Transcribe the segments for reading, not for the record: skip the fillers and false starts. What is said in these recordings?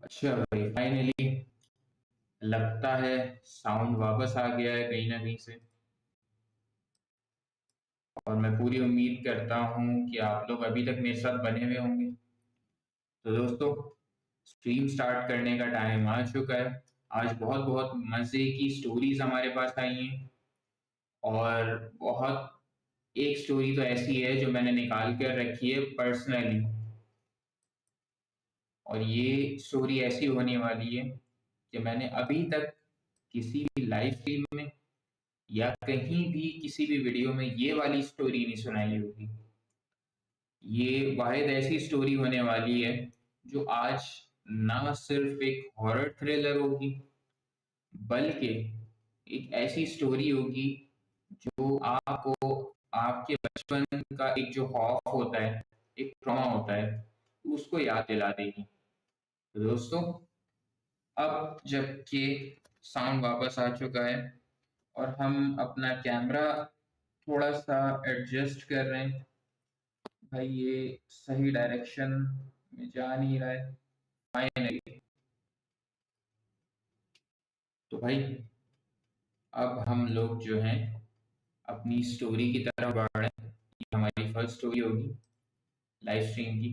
अच्छा भाई, फाइनली लगता है साउंड वापस आ गया है कहीं ना कहीं से। और मैं पूरी उम्मीद करता हूँ कि आप लोग अभी तक मेरे साथ बने हुए होंगे। तो दोस्तों, स्ट्रीम स्टार्ट करने का टाइम आ चुका है। आज बहुत बहुत मज़े की स्टोरीज हमारे पास आई हैं। और बहुत एक स्टोरी तो ऐसी है जो मैंने निकाल कर रखी है पर्सनली। और ये स्टोरी ऐसी होने वाली है कि मैंने अभी तक किसी भी लाइव स्ट्रीम में या कहीं भी किसी भी वीडियो में ये वाली स्टोरी नहीं सुनाई होगी। ये वाहिद ऐसी स्टोरी होने वाली है जो आज ना सिर्फ एक हॉरर थ्रिलर होगी, बल्कि एक ऐसी स्टोरी होगी जो आपको आपके बचपन का एक जो खौफ होता है, एक ट्रॉमा होता है, उसको याद दिला देगी। तो दोस्तों, अब जबकि साउंड वापस आ चुका है और हम अपना कैमरा थोड़ा सा एडजस्ट कर रहे हैं। भाई ये सही डायरेक्शन में जा नहीं रहा है फाइनली। तो भाई, अब हम लोग जो हैं अपनी स्टोरी की तरफ बढ़ रहे हैं। ये हमारी फर्स्ट स्टोरी होगी लाइव स्ट्रीम की।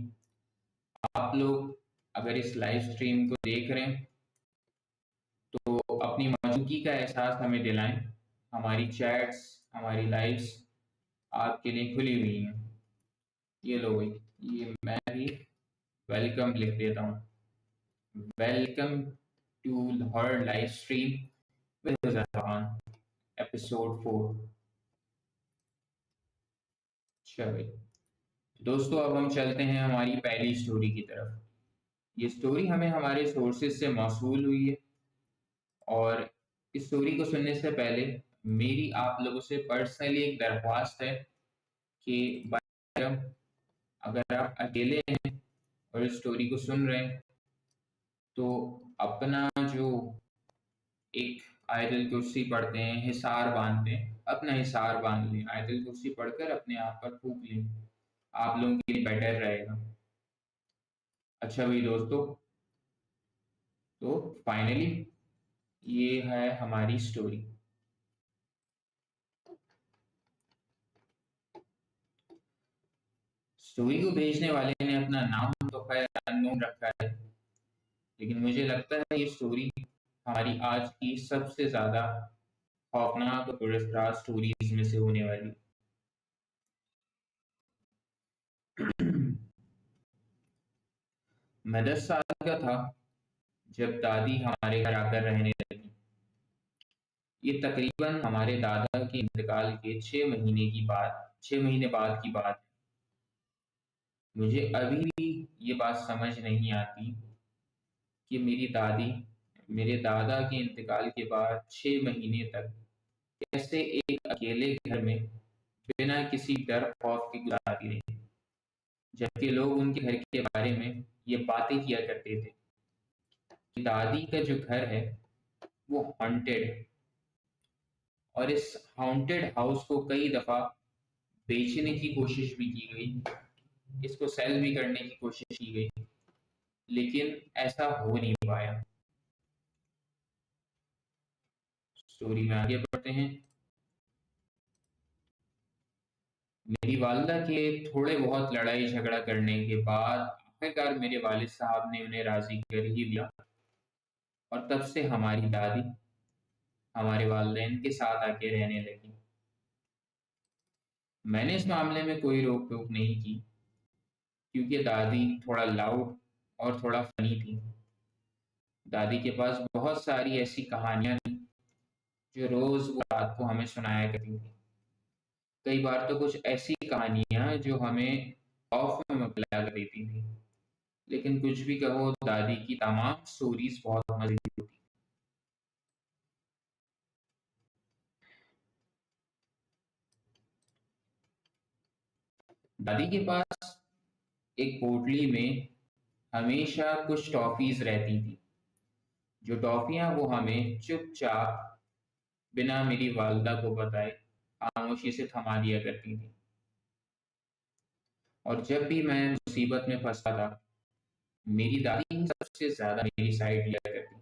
आप लोग अगर इस लाइव स्ट्रीम को देख रहे हैं तो अपनी मौजूदगी का एहसास हमें दिलाएं। हमारी चैट्स, हमारी लाइव्स आपके लिए खुली हुई हैं। ये लो भाई, ये मैं भी वेलकम लिख देता हूँ। Welcome to her live stream with Jahan, episode 4। अच्छा भाई, दोस्तों अब हम चलते हैं हमारी पहली स्टोरी की तरफ। ये स्टोरी हमें हमारे सोर्सेज से मौसूल हुई है। और इस स्टोरी को सुनने से पहले मेरी आप लोगों से पर्सनली एक दरख्वास्त है कि भाई, अगर आप अकेले हैं और इस स्टोरी को सुन रहे हैं तो अपना जो एक आयतल कुर्सी पढ़ते हैं, हिसार बांधते हैं, अपना हिसार बांध लें। आयतल कुर्सी पढ़कर अपने आप पर फूंक लें, आप लोगों के लिए बेटर रहेगा। अच्छा भाई दोस्तों, तो फाइनली ये है हमारी स्टोरी। स्टोरी को भेजने वाले ने अपना नाम तो खैर अननोन रखा है, लेकिन मुझे लगता है ये स्टोरी हमारी आज की सबसे ज्यादा खौफनाक और पुरस्कार स्टोरीज में से होने वाली। मैं 10 साल का था जब दादी हमारे घर आकर रहने लगी। ये तकरीबन हमारे दादा के इंतकाल के 6 महीने बाद की बात है। मुझे अभी भी ये बात समझ नहीं आती कि मेरी दादी मेरे दादा के इंतकाल के बाद 6 महीने तक कैसे एक अकेले घर में बिना किसी डर खौफ के गुजारती रही, जबकि लोग उनके घर के बारे में ये बातें किया करते थे कि दादी का जो घर है वो हॉन्टेड है। और इस हॉन्टेड हाउस को कई दफा बेचने की कोशिश भी की गई, इसको सेल भी करने की कोशिश की गई, लेकिन ऐसा हो नहीं पाया। स्टोरी में आगे बढ़ते हैं। मेरी वालदा के थोड़े बहुत लड़ाई झगड़ा करने के बाद आखिरकार मेरे वालिद साहब ने उन्हें राजी कर ही लिया। और तब से हमारी दादी हमारे वालिदैन के साथ आके रहने लगी। मैंने इस मामले में कोई रोक टोक नहीं की, क्योंकि दादी थोड़ा लाउड और थोड़ा फनी थी। दादी के पास बहुत सारी ऐसी कहानियां थी जो रोज वो रात को हमें सुनाया करती थी। कई बार तो कुछ ऐसी कहानियां जो हमें खौफ में मुबतला कर देती थी। लेकिन कुछ भी कहो, दादी की तमाम स्टोरीज बहुत मजेदार थी। दादी के पास एक पोटली में हमेशा कुछ टॉफीज रहती थी। जो टॉफियां वो हमें चुपचाप बिना मेरी वालदा को बताए खामोशी से थमा दिया करती थी। और जब भी मैं मुसीबत में फंसता था मेरी दादी ही सबसे ज़्यादा मेरी साइड लिया करती थी।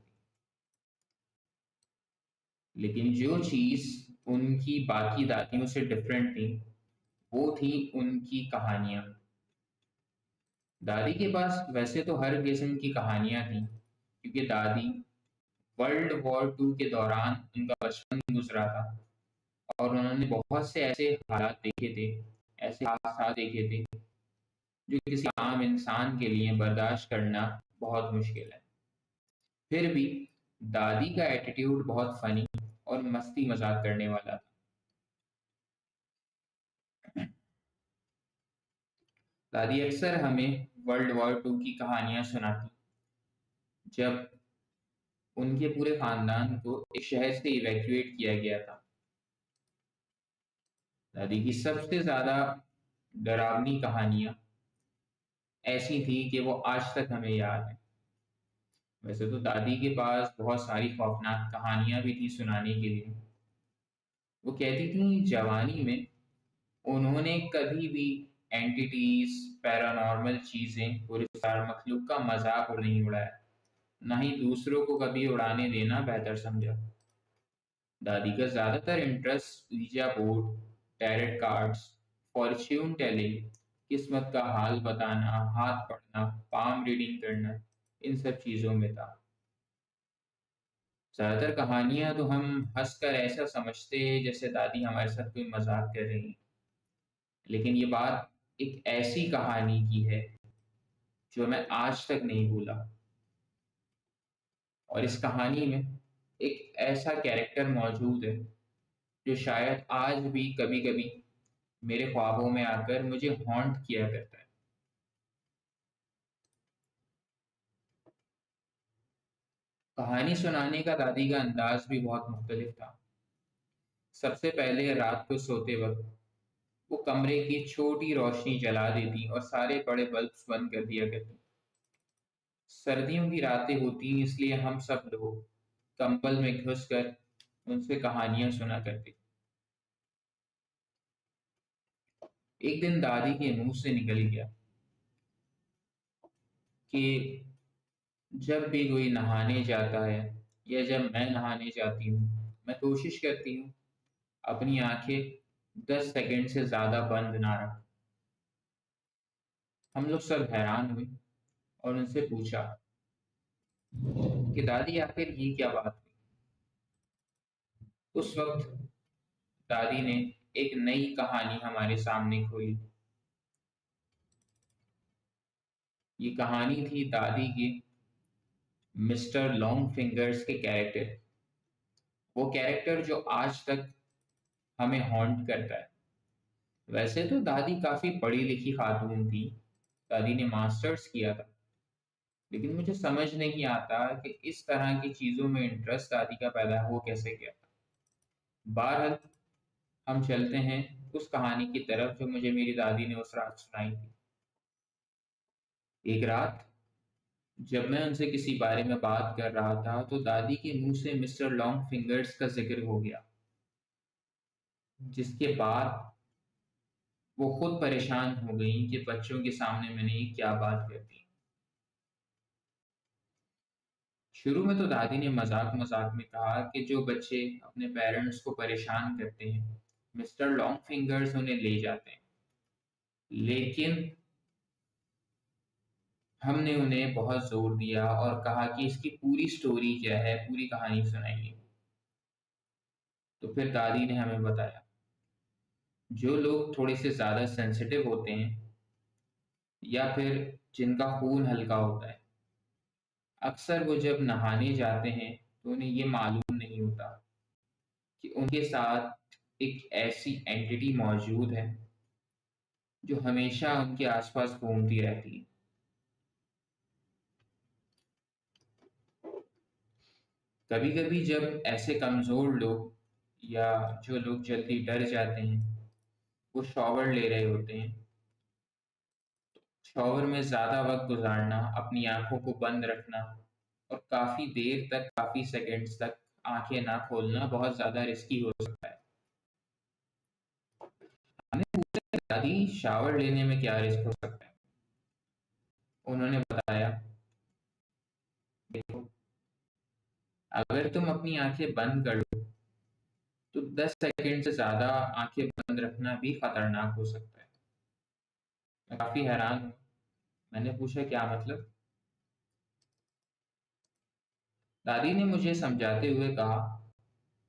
लेकिन जो चीज़ उनकी बाकी दादियों से डिफरेंट थी, वो थी उनकी कहानियाँ। दादी के पास वैसे तो हर किस्म की कहानियाँ थीं, क्योंकि दादी वर्ल्ड वॉर 2 के दौरान उनका बचपन गुज़रा था और उन्होंने बहुत से ऐसे हालात देखे थे, ऐसे हादसा देखे थे, जो किसी आम इंसान के लिए बर्दाश्त करना बहुत मुश्किल है। फिर भी दादी का एटीट्यूड बहुत फ़नी और मस्ती मज़ाक करने वाला था। दादी अक्सर हमें वर्ल्ड वॉर 2 की कहानियाँ सुनाती, जब उनके पूरे ख़ानदान को एक शहर से इवैक्यूएट किया गया था। दादी की सबसे ज़्यादा डरावनी कहानियाँ ऐसी थी कि वो आज तक हमें याद हैं। वैसे तो दादी के पास बहुत सारी खौफनाक कहानियाँ भी थी सुनाने के लिए। वो कहती थी जवानी में उन्होंने कभी भी एंटिटीज़, पैरानॉर्मल चीज़ें और इस सार मखलूक का मज़ाक और नहीं उड़ाया, ना ही दूसरों को कभी उड़ाने देना बेहतर समझा। दादी का ज़्यादातर इंटरेस्ट ऊija board, tarot cards, fortune telling, किस्मत का हाल बताना, हाथ पढ़ना, पाम रीडिंग करना, इन सब चीज़ों में था। ज़्यादातर कहानियाँ तो हम हँसकर ऐसा समझते हैं जैसे दादी हमारे साथ कोई मज़ाक कर रही हैं। लेकिन ये बात एक ऐसी कहानी की है जो मैं आज तक नहीं भूला। और इस कहानी में एक ऐसा कैरेक्टर मौजूद है जो शायद आज भी कभी-कभी मेरे ख्वाबों में आकर मुझे हॉन्ट किया करता है। कहानी सुनाने का दादी का अंदाज भी बहुत मुख्तलिफ था। सबसे पहले रात को सोते वक्त वो कमरे की छोटी रोशनी जला देती और सारे बड़े बल्ब्स बंद कर दिया करती। सर्दियों की रातें होती इसलिए हम सब लोग कंबल में घुसकर उनसे कहानियां सुना करते। एक दिन दादी के मुंह से निकल गया कि जब भी कोई नहाने जाता है या जब मैं नहाने जाती हूँ, मैं कोशिश करती हूँ अपनी आंखें 10 सेकंड से ज़्यादा बंद ना रख। हम लोग सब हैरान हुए और उनसे पूछा कि दादी आखिर ये क्या बात हुई। उस वक्त दादी ने एक नई कहानी हमारे सामने खोली। ये कहानी थी दादी के मिस्टर लॉन्ग फिंगर्स के कैरेक्टर, वो कैरेक्टर जो आज तक हमें हॉन्ट करता है। वैसे तो दादी काफ़ी पढ़ी लिखी खातून थी, दादी ने मास्टर्स किया था, लेकिन मुझे समझ नहीं आता कि इस तरह की चीज़ों में इंटरेस्ट दादी का पैदा हो कैसे गया। बहरहाल हम चलते हैं उस कहानी की तरफ जो मुझे मेरी दादी ने उस रात सुनाई थी। एक रात जब मैं उनसे किसी बारे में बात कर रहा था तो दादी के मुंह से मिस्टर लॉन्ग फिंगर्स का जिक्र हो गया, जिसके बाद वो खुद परेशान हो गई कि बच्चों के सामने मैंने ये क्या बात कर दी। शुरू में तो दादी ने मजाक मजाक में कहा कि जो बच्चे अपने पेरेंट्स को परेशान करते हैं, मिस्टर लॉन्ग फिंगर्स उन्हें ले जाते हैं। लेकिन हमने उन्हें बहुत जोर दिया और कहा कि इसकी पूरी स्टोरी क्या है, पूरी कहानी सुनाइए। तो फिर दादी ने हमें बताया, जो लोग थोड़े से ज़्यादा सेंसिटिव होते हैं या फिर जिनका खून हल्का होता है, अक्सर वो जब नहाने जाते हैं तो उन्हें ये मालूम नहीं होता कि उनके साथ एक ऐसी एंटिटी मौजूद है जो हमेशा उनके आसपास घूमती रहती है। कभी-कभी जब ऐसे कमज़ोर लोग या जो लोग जल्दी डर जाते हैं, वो शॉवर ले रहे होते हैं, शॉवर में ज़्यादा वक़्त गुज़ारना, अपनी आँखों को बंद रखना और काफ़ी देर तक, काफ़ी सेकंड्स तक आँखें ना खोलना बहुत ज़्यादा रिस्की हो सकता है। हमने पूछा, दादी शावर लेने में क्या रिस्क हो सकता है? उन्होंने बताया अगर तुम अपनी आंखें बंद कर लो तो 10 सेकंड से ज़्यादा आंखें बंद रखना भी खतरनाक हो सकता है। मैं काफ़ी हैरान हूँ। मैंने पूछा, क्या मतलब? दादी ने मुझे समझाते हुए कहा,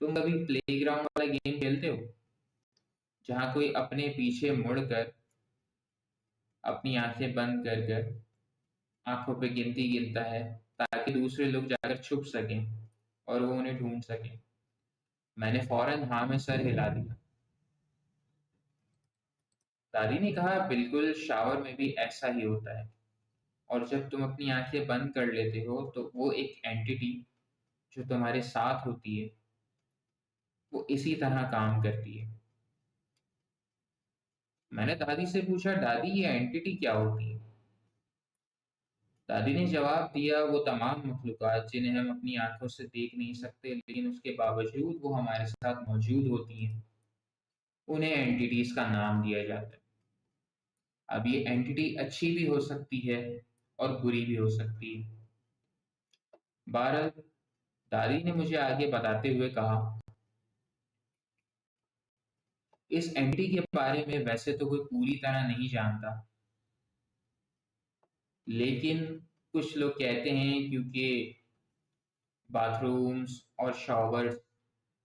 तुम कभी प्लेग्राउंड वाला गेम खेलते हो जहाँ कोई अपने पीछे मुड़कर अपनी आंखें बंद कर कर आंखों पे गिनती गिनता है ताकि दूसरे लोग जाकर छुप सकें और वो उन्हें ढूंढ सकें। मैंने फौरन हाँ में सर हिला दिया। दादी ने कहा, बिल्कुल, शावर में भी ऐसा ही होता है। और जब तुम अपनी आंखें बंद कर लेते हो तो वो एक एंटिटी जो तुम्हारे साथ होती है वो इसी तरह काम करती है। मैंने दादी से पूछा, दादी ये एंटिटी क्या होती है? दादी ने जवाब दिया, वो तमाम मखलूक़ात जिन्हें हम अपनी आंखों से देख नहीं सकते लेकिन उसके बावजूद वो हमारे साथ मौजूद होती हैं, उन्हें एंटिटीज का नाम दिया जाता है। अब ये एंटिटी अच्छी भी हो सकती है और बुरी भी हो सकती है। बहरहाल, दादी ने मुझे आगे बताते हुए कहा, इस एंटिटी के बारे में वैसे तो कोई पूरी तरह नहीं जानता, लेकिन कुछ लोग कहते हैं क्योंकि बाथरूम्स और शॉवर्स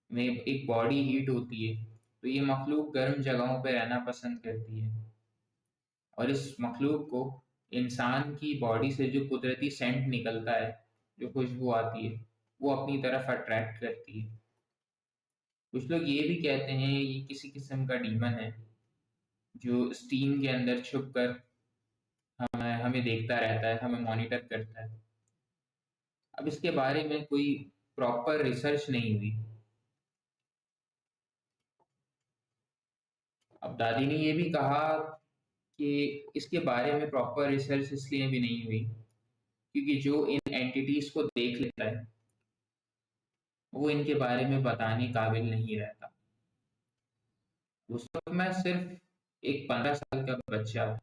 में एक बॉडी हीट होती है तो ये मखलूक गर्म जगहों पर रहना पसंद करती है, और इस मखलूक को इंसान की बॉडी से जो कुदरती सेंट निकलता है, जो खुशबू आती है, वो अपनी तरफ अट्रैक्ट करती है। कुछ लोग ये भी कहते हैं ये किसी किस्म का डीमन है जो स्टीम के अंदर छुप कर हमें हमें देखता रहता है, हमें मॉनिटर करता है। अब इसके बारे में कोई प्रॉपर रिसर्च नहीं हुई। अब दादी ने ये भी कहा कि इसके बारे में प्रॉपर रिसर्च इसलिए भी नहीं हुई क्योंकि जो इन एंटिटीज को देख लेता है वो इनके बारे में बताने काबिल नहीं रहता। उस वक्त मैं सिर्फ एक 15 साल का बच्चा था।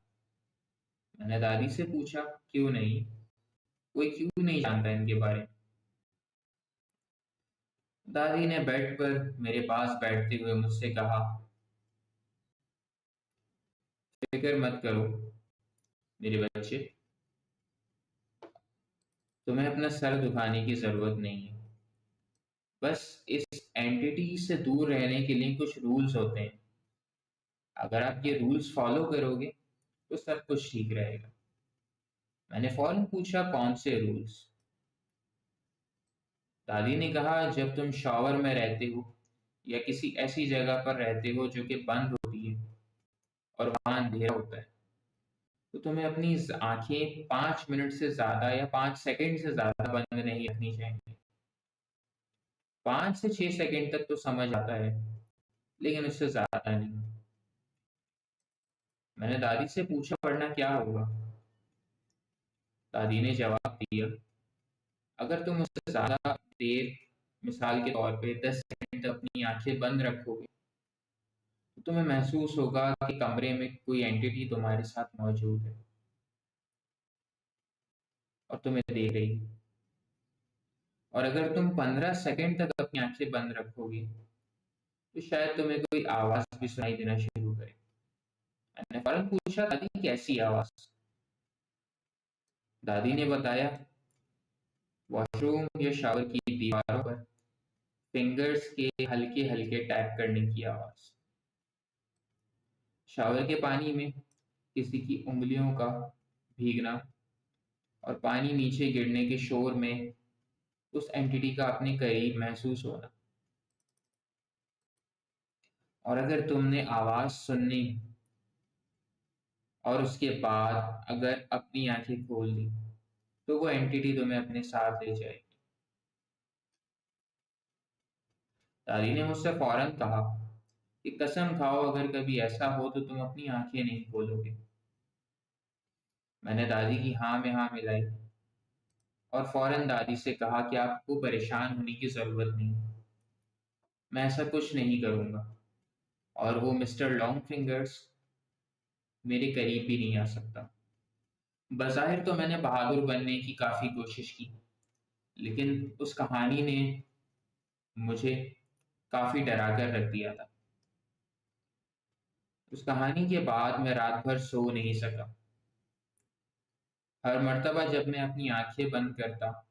मैंने दादी से पूछा, क्यों नहीं, कोई क्यों नहीं जानता इनके बारे में? दादी ने बेड पर मेरे पास बैठते हुए मुझसे कहा, फिक्र मत करो मेरे बच्चे, तुम्हें अपना सर दुखाने की जरूरत नहीं है। बस इस एंटिटी से दूर रहने के लिए कुछ रूल्स होते हैं। अगर आप ये रूल्स फॉलो करोगे तो सब कुछ ठीक रहेगा। मैंने फौरन पूछा, कौन से रूल्स? दादी ने कहा, जब तुम शॉवर में रहते हो या किसी ऐसी जगह पर रहते हो जो कि बंद होती है और वहां अंधेरा होता है तो तुम्हें अपनी आंखें 5 मिनट से ज्यादा या 5 सेकंड से ज्यादा बंद नहीं रखनी चाहिए। 5 से 6 सेकंड तक तो समझ आता है लेकिन उससे ज्यादा नहीं। मैंने दादी से पूछा, वरना क्या होगा? दादी ने जवाब दिया, अगर तुम उससे ज्यादा देर, मिसाल के तौर पे 10 सेकंड तक अपनी आंखें बंद रखोगे तो तुम्हें महसूस होगा कि कमरे में कोई एंटिटी तुम्हारे साथ मौजूद है और तुम्हें देख रही है। और अगर तुम 15 सेकंड तक अपनी आंखें बंद रखोगे तो शायद तुम्हें कोई आवाज भी सुनाई देना शुरू करे। मैंने फौरन पूछा, दादी कैसी आवाज? दादी ने बताया, वॉशरूम या शावर की दीवारों पर फिंगर्स के हल्के हल्के टैप करने की आवाज, शावर के पानी में किसी की उंगलियों का भीगना और पानी नीचे गिरने के शोर में उस एंटिटी का अपने करीब महसूस होना। और अगर तुमने आवाज सुननी और उसके बाद अगर अपनी आंखें खोल दी तो वो एंटिटी तुम्हें अपने साथ ले जाएगी। दादी ने मुझसे फौरन कहा कि कसम खाओ अगर कभी ऐसा हो तो तुम अपनी आंखें नहीं खोलोगे। मैंने दादी की हाँ में हाँ मिलाई और फौरन दादी से कहा कि आपको परेशान होने की जरूरत नहीं, मैं ऐसा कुछ नहीं करूंगा और वो मिस्टर लॉन्ग फिंगर्स मेरे करीब भी नहीं आ सकता। बज़ाहिर तो मैंने बहादुर बनने की काफी कोशिश की लेकिन उस कहानी ने मुझे काफ़ी डरा कर रख दिया था। उस कहानी के बाद मैं रात भर सो नहीं सका। हर मर्तबा जब मैं अपनी आँखें बंद करता,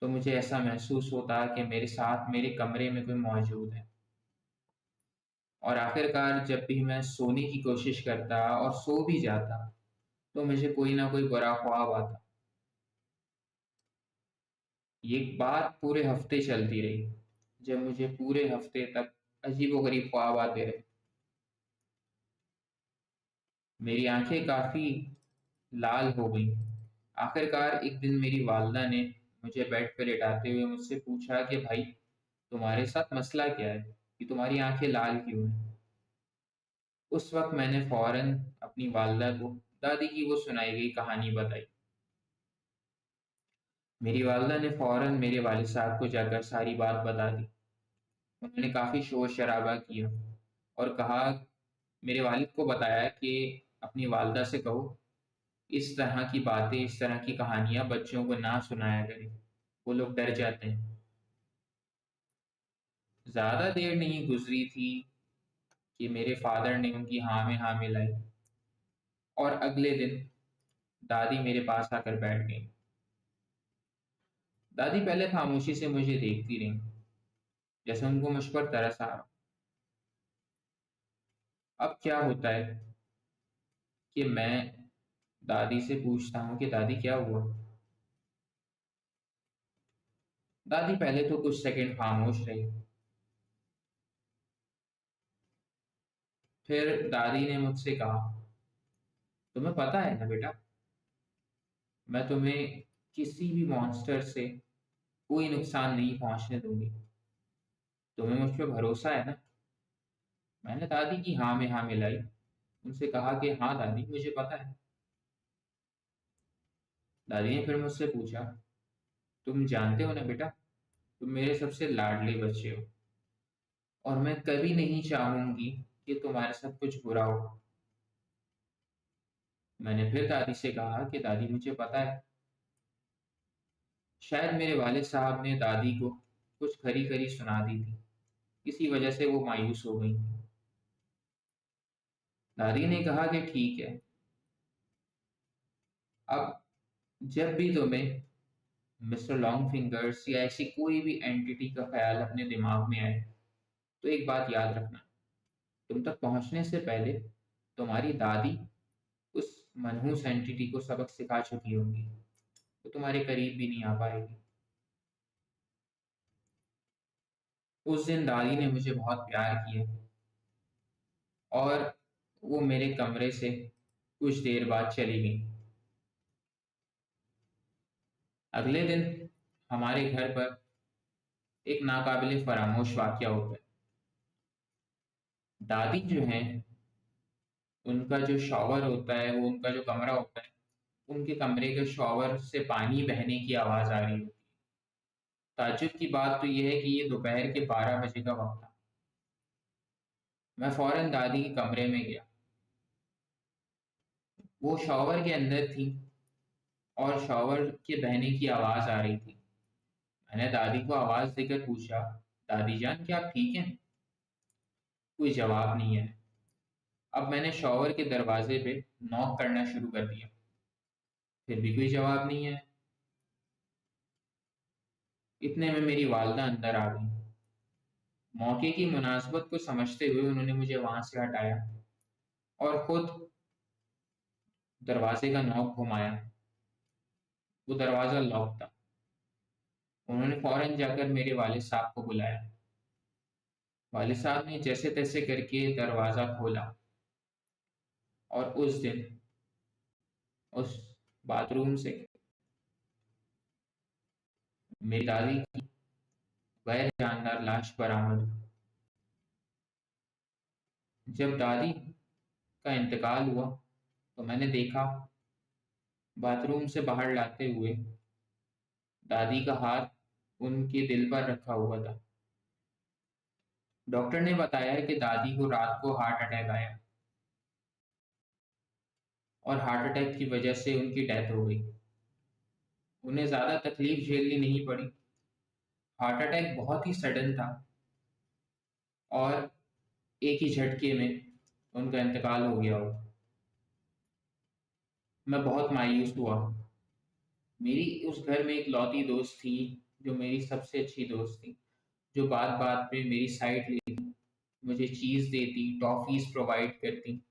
तो मुझे ऐसा महसूस होता कि मेरे साथ मेरे कमरे में कोई मौजूद है। और आखिरकार जब भी मैं सोने की कोशिश करता और सो भी जाता, तो मुझे कोई ना कोई बुरा ख्वाब आता। ये बात पूरे हफ्ते चलती रही, जब मुझे पूरे हफ्ते तक अजीबो-गरीब ख्वाब आते रहे। मेरी आँखें काफ़ी लाल हो गईं। आखिरकार एक दिन मेरी वालिदा ने मुझे बेड पे लेटाते हुए मुझसे पूछा कि भाई, तुम्हारे साथ मसला क्या है? कि तुम्हारी आँखें लाल क्यों हैं? उस वक़्त मैंने फ़ौरन अपनी वालिदा को दादी की वो सुनाई गई कहानी बताई। मेरी वालिदा ने फ़ौरन मेरे वालिद साहब को जाकर सारी बात बता दी। उन्होंने काफ़ी शोर-शराबा किया और कहा, मेरे वालिद को बताया कि अपनी वालिदा से कहो, इस तरह की बातें, इस तरह की कहानियाँ बच्चों को ना सुनाया करें। वो लोग डर जाते हैं। ज़्यादा देर नहीं गुज़री थी कि मेरे फ़ादर ने उनकी हाँ में हाँ मिलाई और अगले दिन दादी मेरे पास आकर बैठ गईं। दादी पहले खामोशी से मुझे देखती रहीं, जैसे उनको मुझ पर तरस आ रहा। अब क्या होता है कि मैं दादी से पूछता हूँ कि दादी क्या हुआ? दादी पहले तो कुछ सेकंड खामोश रही। फिर दादी ने मुझसे कहा, तुम्हें पता है ना बेटा, मैं तुम्हें किसी भी मॉन्स्टर से कोई नुकसान नहीं पहुंचने दूंगी। तुम्हें मुझ पे भरोसा है ना? मैंने दादी की हाँ में हाँ मिलाई। उनसे कहा कि हाँ दादी, मुझे पता है। दादी ने फिर मुझसे पूछा, तुम जानते हो ना बेटा, तुम मेरे सबसे लाडले बच्चे हो और मैं कभी नहीं चाहूंगी कि तुम्हारे साथ कुछ बुरा हो। मैंने फिर दादी से कहा कि दादी मुझे पता है। शायद मेरे वालिद साहब ने दादी को कुछ खरी-खरी सुना दी थी। इसी वजह से वो मायूस हो गई थी। दादी ने कहा कि ठीक है, अब जब भी तुम्हें मिस्टर लॉन्ग फिंगर्स या ऐसी कोई भी एंटिटी का ख्याल अपने दिमाग में आए, तो एक बात याद रखना, तुम तक पहुंचने से पहले तुम्हारी दादी उस मनहूस एंटिटी को सबक सिखा चुकी होंगी। वो तुम्हारे करीब भी नहीं आ पाएगी। उस दिन दादी ने मुझे बहुत प्यार किया और वो मेरे कमरे से कुछ देर बाद चली गई। अगले दिन हमारे घर पर एक नाकाबिले फरामोश वाक़या होता है। दादी जो हैं, उनका जो शॉवर होता है, वो उनका जो कमरा होता है, उनके कमरे के शॉवर से पानी बहने की आवाज़ आ रही होती है। ताज्जुब की बात तो ये है कि ये दोपहर के 12 बजे का वक़्त था। मैं फ़ौरन दादी के कमरे में गया। वो शॉवर के अंदर थी और शॉवर के बहने की आवाज़ आ रही थी। मैंने दादी को आवाज़ देकर पूछा, दादी जान क्या आप ठीक हैं? कोई जवाब नहीं है। अब मैंने शॉवर के दरवाजे पे नॉक करना शुरू कर दिया। फिर भी कोई जवाब नहीं है। इतने में मेरी वालिदा अंदर आ गईं। मौके की मुनासिबत को समझते हुए उन्होंने मुझे वहाँ से हटाया और खुद दरवाजे का नॉब घुमाया। वो दरवाज़ा लॉक था। उन्होंने फ़ौरन जाकर मेरे वालिद साहब को बुलाया। वालिद साहब ने जैसे-तैसे करके दरवाज़ा खोला और उस दिन उस बाथरूम से मेरी दादी की गैर जानदार लाश बरामद हुई। जब दादी का इंतकाल हुआ, तो मैंने देखा बाथरूम से बाहर लाते हुए दादी का हाथ उनके दिल पर रखा हुआ था। डॉक्टर ने बताया कि दादी को रात को हार्ट अटैक आया और हार्ट अटैक की वजह से उनकी डेथ हो गई। उन्हें ज़्यादा तकलीफ झेलनी नहीं पड़ी। हार्ट अटैक बहुत ही सडन था और एक ही झटके में उनका इंतकाल हो गया हो। मैं बहुत मायूस हुआ। मेरी उस घर में एक लौती दोस्त थी, जो मेरी सबसे अच्छी दोस्त थी, जो बात-बात पे मेरी साइड लेती, मुझे चीज़ देती, टॉफ़ीज़ प्रोवाइड करती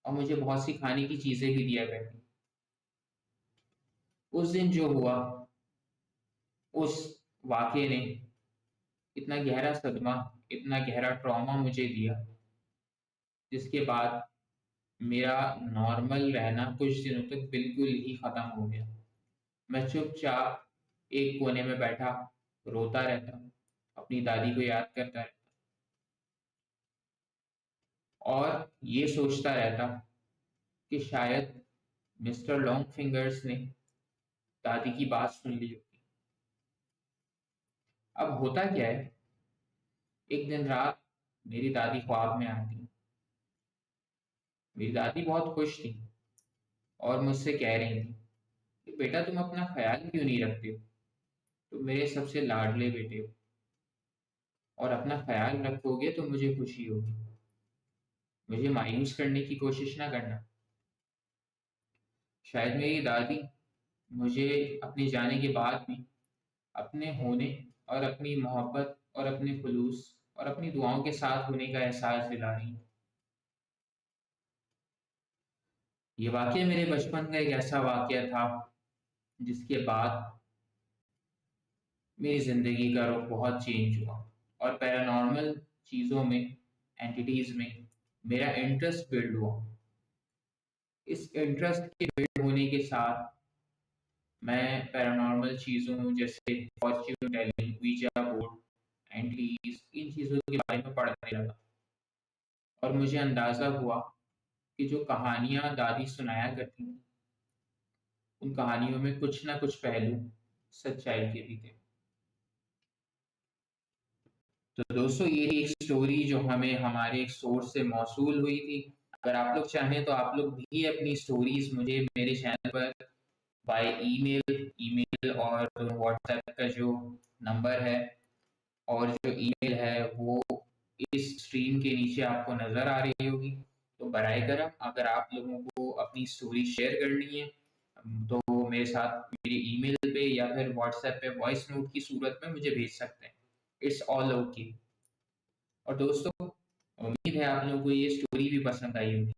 और मुझे बहुत सी खाने की चीज़ें भी दिया करती। उस दिन जो हुआ, उस वाक़ये ने इतना गहरा सदमा, इतना गहरा ट्रॉमा मुझे दिया, जिसके बाद मेरा नॉर्मल रहना कुछ दिनों तक बिल्कुल ही ख़त्म हो गया। मैं चुपचाप एक कोने में बैठा रोता रहता, अपनी दादी को याद करता रहता और ये सोचता रहता कि शायद मिस्टर लॉन्ग फिंगर्स ने दादी की बात सुन ली होगी। अब होता क्या है, एक दिन रात मेरी दादी ख्वाब में आती। मेरी दादी बहुत खुश थी और मुझसे कह रही थी कि बेटा तुम अपना ख्याल क्यों नहीं रखते हो? तुम मेरे सबसे लाडले बेटे हो और अपना ख्याल रखोगे तो मुझे खुशी होगी। मुझे मायूस करने की कोशिश ना करना। शायद मेरी दादी मुझे अपने जाने के बाद भी अपने होने और अपनी मोहब्बत और अपने खुलूस और अपनी दुआओं के साथ होने का एहसास दिला रही हैं। ये वाक़या मेरे बचपन का एक ऐसा वाक़या था, जिसके बाद मेरी ज़िंदगी का रुख बहुत चेंज हुआ और पैरानॉर्मल चीज़ों में, एंटिटीज़ में मेरा इंटरेस्ट बिल्ड हुआ। इस इंटरेस्ट के बिल्ड होने के साथ मैं पैरानॉर्मल चीज़ों जैसे fortune telling, ouija board, entities, इन चीज़ों के बारे में पढ़ने लगा और मुझे अंदाज़ा हुआ कि जो कहानियाँ दादी सुनाया करती थीं, उन कहानियों में कुछ न कुछ पहलू सच्चाई के भी थे। तो दोस्तों, ये एक स्टोरी जो हमें हमारे एक सोर्स से मौसूल हुई थी। अगर आप लोग चाहें तो आप लोग भी अपनी स्टोरीज़ मुझे मेरे चैनल पर बाय ईमेल और व्हाट्सएप का जो नंबर है और जो ईमेल है वो इस स्ट्रीम के नीचे आपको नज़र आ रही होगी। तो बराए करम अगर आप लोगों को अपनी स्टोरी शेयर करनी है, तो मेरे साथ मेरे ईमेल पे या फिर व्हाट्सएप पे वॉइस नोट की सूरत में मुझे भेज सकते हैं। It's all okay. और दोस्तों, उम्मीद है आप लोगों को ये स्टोरी भी पसंद आई होगी।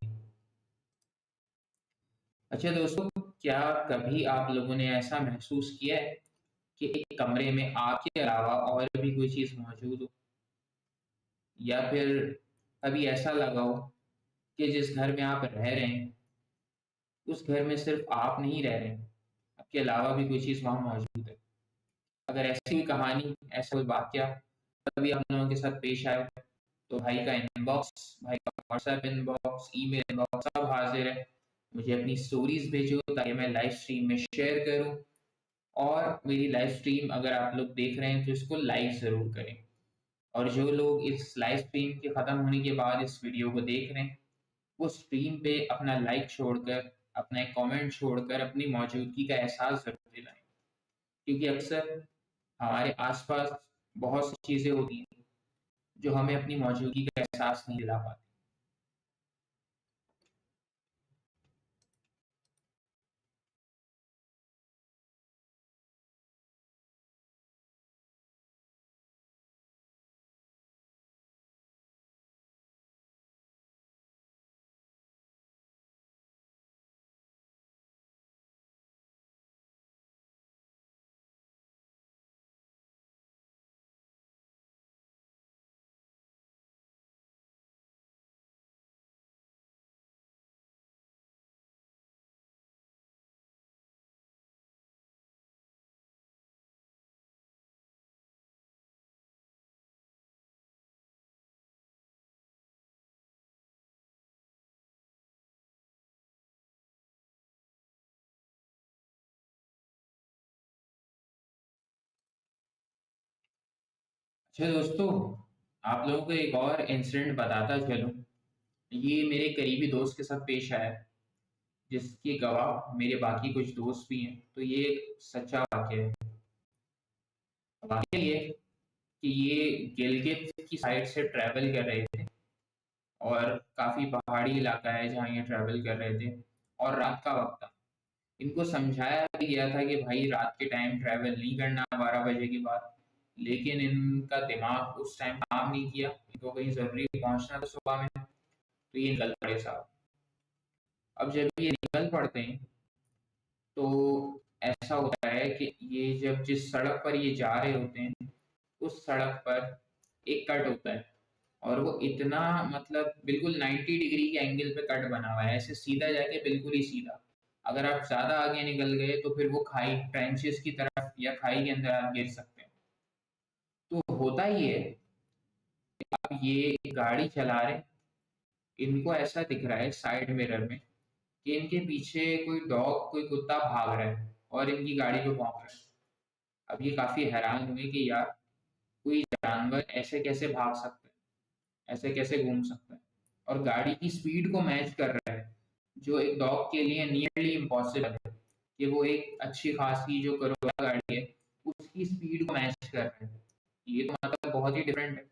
अच्छा दोस्तों, क्या कभी आप लोगों ने ऐसा महसूस किया है कि एक कमरे में आपके अलावा और भी कोई चीज़ मौजूद हो? या फिर कभी ऐसा लगा हो कि जिस घर में आप रह रहे हैं, उस घर में सिर्फ़ आप नहीं रह रहे हैं, आपके अलावा भी कोई चीज़ वहाँ मौजूद है? अगर ऐसी कोई कहानी, ऐसा कोई वाक़या कभी आप लोगों के साथ पेश आया हो, तो भाई का व्हाट्सएप इनबॉक्स, ईमेल इनबॉक्स सब हाज़िर है। मुझे अपनी स्टोरीज़ भेजो ताकि मैं लाइव स्ट्रीम में शेयर करूँ और मेरी लाइव स्ट्रीम अगर आप लोग देख रहे हैं तो इसको लाइक ज़रूर करें। और जो लोग इस लाइव स्ट्रीम के ख़त्म होने के बाद इस वीडियो को देख रहे हैं, वो स्ट्रीम पे अपना लाइक छोड़कर, अपना एक कमेंट छोड़कर अपनी मौजूदगी का एहसास ज़रूर दिलाएँ। क्योंकि अक्सर हमारे आस-पास बहुत सी चीज़ें होती हैं, जो हमें अपनी मौजूदगी का एहसास नहीं दिला पाती। अच्छा दोस्तों, आप लोगों को एक और इंसिडेंट बताता चलूँ। ये मेरे करीबी दोस्त के साथ पेश आया। जिसके गवाह मेरे बाकी कुछ दोस्त भी हैं। तो ये एक सच्चा वाक़या है। वाक़या ये कि ये गिलगित की साइड से ट्रैवल कर रहे थे और काफ़ी पहाड़ी इलाका है जहाँ ये ट्रैवल कर रहे थे और रात का वक़्त था। इनको समझाया भी गया था कि भाई रात के टाइम ट्रैवल नहीं करना 12 बजे के बाद, लेकिन इनका दिमाग उस टाइम काम नहीं किया। इनको कहीं ज़रूरी पहुँचना था सुबह में, तो ये निकल पड़े साहब। अब जब ये निकल पड़ते हैं तो ऐसा होता है कि ये जब जिस सड़क पर ये जा रहे होते हैं, उस सड़क पर एक कट होता है और वो इतना मतलब बिल्कुल 90 डिग्री के एंगल पे कट बना हुआ है, ऐसे सीधा जाके बिल्कुल ही सीधा। अगर आप ज़्यादा आगे निकल गए तो फिर वो खाई ट्रेंचेस की तरफ या खाई के अंदर आप गिर सकते हैं। तो होता ही है, अब ये गाड़ी चला रहे, इनको ऐसा दिख रहा है साइड मिरर में कि इनके पीछे कोई डॉग, कोई कुत्ता भाग रहा है और इनकी गाड़ी को भौंक रहा है। अब ये काफ़ी हैरान हुए कि यार कोई जानवर ऐसे कैसे भाग सकता है, ऐसे कैसे घूम सकता है और गाड़ी की स्पीड को मैच कर रहा है, जो एक डॉग के लिए नियरली इम्पॉसिबल है कि वो एक अच्छी खासी जो करोड़ा गाड़ी है उसकी स्पीड को मैच कर रहा है। ये तो मतलब बहुत ही डिफरेंट है।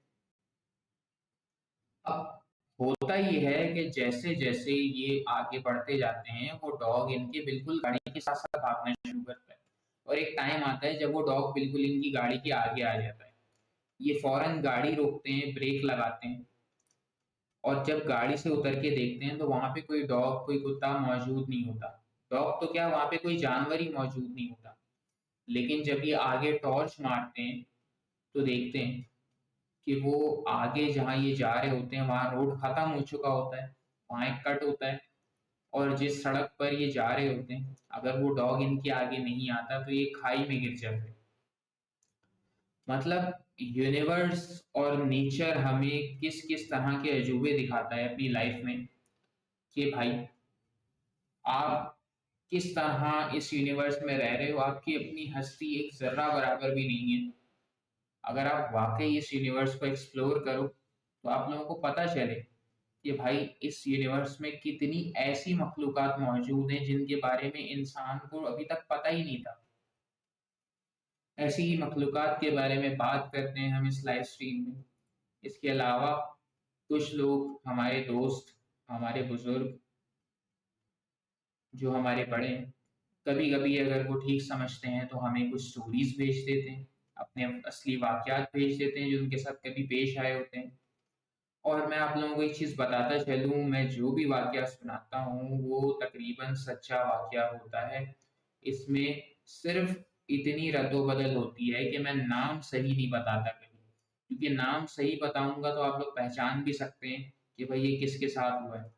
अब होता ये है कि जैसे जैसे ये आगे बढ़ते जाते हैं वो डॉग इनके बिल्कुल गाड़ी के साथ साथ भागना शुरू करता है और एक टाइम आता है जब वो डॉग बिल्कुल इनकी गाड़ी के आगे आ जाता है। ये फौरन गाड़ी रोकते हैं, ब्रेक लगाते हैं और जब गाड़ी से उतर के देखते हैं तो वहां पे कोई डॉग, कोई कुत्ता मौजूद नहीं होता। डॉग तो क्या, वहां पे कोई जानवर ही मौजूद नहीं होता। लेकिन जब ये आगे टॉर्च मारते हैं तो देखते हैं कि वो आगे जहाँ ये जा रहे होते हैं वहाँ रोड खत्म हो चुका होता है, वहाँ एक कट होता है और जिस सड़क पर ये जा रहे होते हैं अगर वो डॉग इनके आगे नहीं आता तो ये खाई में गिर जाते हैं। मतलब यूनिवर्स और नेचर हमें किस किस तरह के अजूबे दिखाता है अपनी लाइफ में कि भाई आप किस तरह इस यूनिवर्स में रह रहे हो, आपकी अपनी हस्ती एक जर्रा बराबर भी नहीं है। अगर आप वाकई इस यूनिवर्स को एक्सप्लोर करो तो आप लोगों को पता चले कि भाई इस यूनिवर्स में कितनी ऐसी मखलूक़ात मौजूद हैं जिनके बारे में इंसान को अभी तक पता ही नहीं था। ऐसी ही मखलूक़ात के बारे में बात करते हैं हम इस लाइव स्ट्रीम में। इसके अलावा कुछ लोग हमारे दोस्त, हमारे बुजुर्ग, जो हमारे बड़े हैं, कभी-कभी अगर वो ठीक समझते हैं तो हमें कुछ स्टोरीज़ भेज देते हैं, अपने असली वाक़यात भेज देते हैं जो उनके साथ कभी पेश आए होते हैं। और मैं आप लोगों को एक चीज़ बताता चलूँ, मैं जो भी वाक़या सुनाता हूँ वो तकरीबन सच्चा वाक़या होता है। इसमें सिर्फ़ इतनी रद्दो-बदल होती है कि मैं नाम सही नहीं बताता कहीं, क्योंकि नाम सही बताऊँगा तो आप लोग पहचान भी सकते हैं कि भाई ये किसके साथ हुआ है।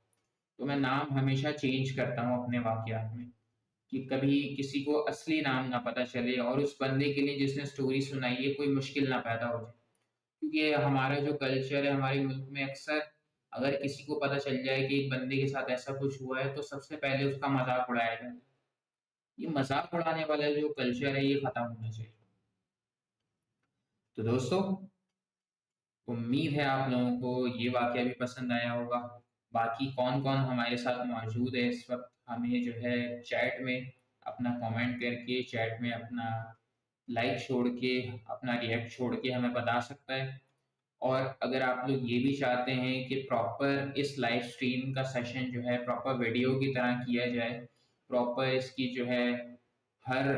तो मैं नाम हमेशा चेंज करता हूँ अपने वाक़यात में, कि कभी किसी को असली नाम ना पता चले और उस बंदे के लिए जिसने स्टोरी सुनाई है कोई मुश्किल ना पैदा हो जाए। क्योंकि हमारा जो कल्चर है हमारे मुल्क में, अक्सर अगर किसी को पता चल जाए कि एक बंदे के साथ ऐसा कुछ हुआ है तो सबसे पहले उसका मज़ाक उड़ाया जाता है। ये मज़ाक उड़ाने वाला जो कल्चर है ये ख़त्म होना चाहिए। तो दोस्तों, उम्मीद है आप लोगों को ये वाक़या भी पसंद आया होगा। बाकी कौन-कौन हमारे साथ मौजूद है इस वक़्त, हमें जो है चैट में अपना कमेंट करके, चैट में अपना लाइक छोड़ के, अपना रिएक्ट छोड़ के हमें बता सकता है। और अगर आप लोग ये भी चाहते हैं कि प्रॉपर इस लाइव स्ट्रीम का सेशन जो है प्रॉपर वीडियो की तरह किया जाए, प्रॉपर इसकी जो है हर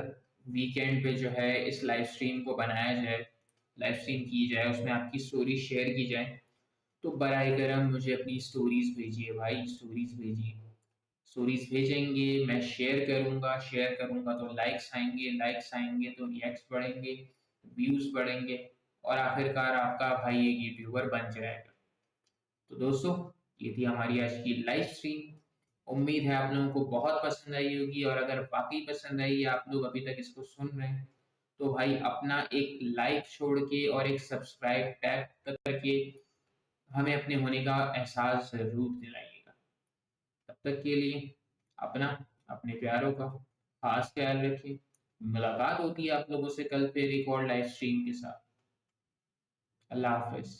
वीकेंड पे जो है इस लाइव स्ट्रीम को बनाया जाए, लाइव स्ट्रीम की जाए, उसमें आपकी स्टोरी शेयर की जाए, तो बराए करम मुझे अपनी स्टोरीज़ भेजिए भाई, स्टोरीज़ भेजिए। स्टोरीज़ भेजेंगे, मैं शेयर करूँगा तो लाइक्स आएँगे तो रिएक्ट्स बढ़ेंगे, व्यूज़ बढ़ेंगे और आखिरकार आपका भाई एक यूट्यूबर बन जाएगा। तो दोस्तों, ये थी हमारी आज की लाइव स्ट्रीम। उम्मीद है आप लोगों को बहुत पसंद आई होगी और अगर वाक़ई पसंद आई, आप लोग अभी तक इसको सुन रहे हैं, तो भाई अपना एक लाइक छोड़ के और एक सब्सक्राइब टैब करके हमें अपने होने का एहसास ज़रूर दिलाइएगा। तब तक के लिए अपना, अपने प्यारों का ख़ास ख़्याल रखिए। मुलाकात होती है आप लोगों से कल फिर एक और लाइव स्ट्रीम के साथ। अल्लाह हाफ़िज़।